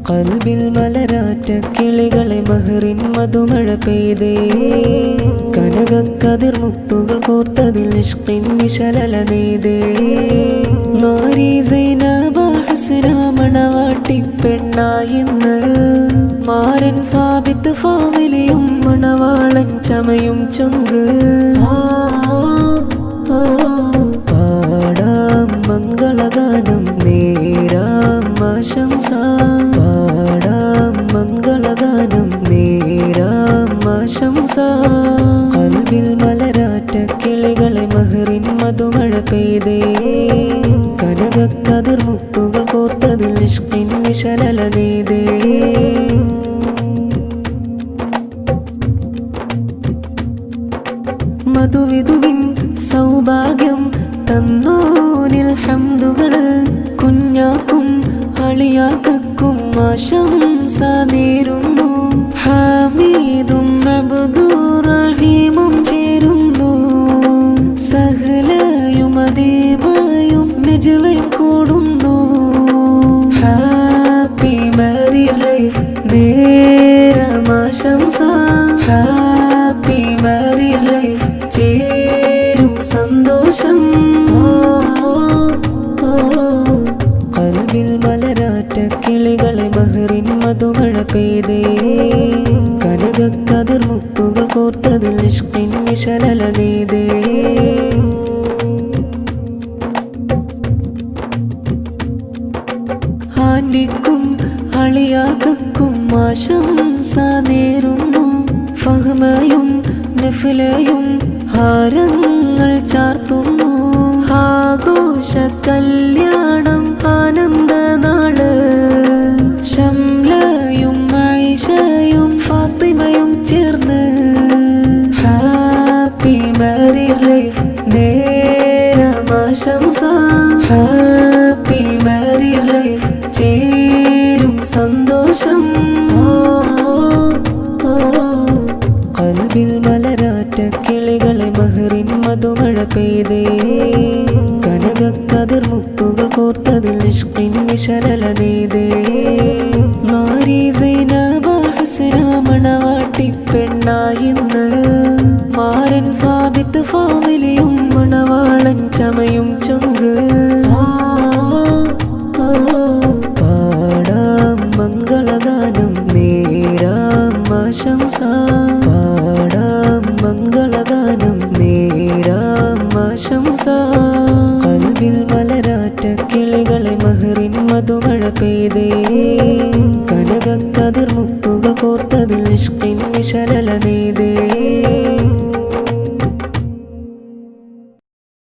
കൽബിൽ മലരാറ്റ കിളികളെ മഹറിൻ മധുമഴ പെയ്തേ കനകക്കതിർ മുത്തുകൾ കോർത്തതിൽ ഇഷ്കിൻ വിശലല നെയ്തേ നാരി സൈനബ ഹുസ്ന മണവാട്ടി പെണ്ണായിന്ന് മാരൻ ഫാബിത്ത് ഫാവിലിയും മണവാളൻ ചമയും ചൊങ്ക് പാടാം മംഗളഗാനം നേരാം ആശംസ പാടാം മംഗളഗാനം നേരാം ആശംസ കൽബിൽ മലരാറ്റ കിളികളെ മഹറിൻ മധുമഴ പെയ്തേ കനകക്കതിർ മുത്തുകൾ കോർത്തതിൽ ഇഷ്കിൻ വിശലല നെയ്തേ മധുവിധുവിൻ സൗഭാഗ്യം തന്നോനിൽ ഹംദുകള് കുഞ്ഞാക്കും അളിയാക്കും ആശംസ നേരുന്നു ഹമീദും അബ്ദുറഹീമും ചേരുന്നു സഹലയും അദീബയും നജ്വയും കൂടുന്നു ഹാപ്പി മാരീഡ് ലൈഫ് നേരം ആശംസ ഹാപ്പി മാരീഡ് ലൈഫ് ചേരും സന്തോഷം കൽബിൽ മലരാറ്റ കിളികളെ മഹറിൻ മധുമഴ പെയ്തേ കനകക്കതിർ മുത്തുകൾ കോർത്തതിൽ ഇഷ്കിൻ വിശലല നെയ്തേ ആന്റിക്കും അളിയാക്കും ആശംസ നേരുന്നു ഫഹ്മയും നഫ്ലയും ഹാരങ്ങൾ ചാർത്തുന്നു ആഘോഷ കല്യാണം ആനന്ദനാള് ശംലയും ആയിഷയും ഫാത്തിമയും ചേർന്ന് ഹാപ്പി മാരീഡ് ലൈഫ് നേരം ആശംസ ഹാപ്പി മാരീഡ് ലൈഫ് ചേരും സന്തോഷം കൽബിൽ മലരാറ്റ കിളികളെ മഹറിൻ മധുമഴ പെയ്തേ കനകക്കതിർ മുത്തുകൾ കോർത്തതിൽ ഇഷ്കിൻ വിശലല നെയ്തേ നാരി സൈനബ ഹുസ്ന മണവാട്ടി പെണ്ണായിന്ന് മാരൻ ഫാബിത്ത് ഫാവിലിയും മണവാളൻ ചമയും ചൊങ്ക് പാടാം മംഗളഗാനം നേരാം ആശംസ പാടാം മംഗളഗാനം നേരാം ആശംസ കൽബിൽ മലരാറ്റ കിളികളെ മഹറിൻ മധുമഴ പെയ്തേ കനകക്കതിർ മുത്തുകൾ കോർത്തതിൽ ഇഷ്കിൻ വിശലല നെയ്തേ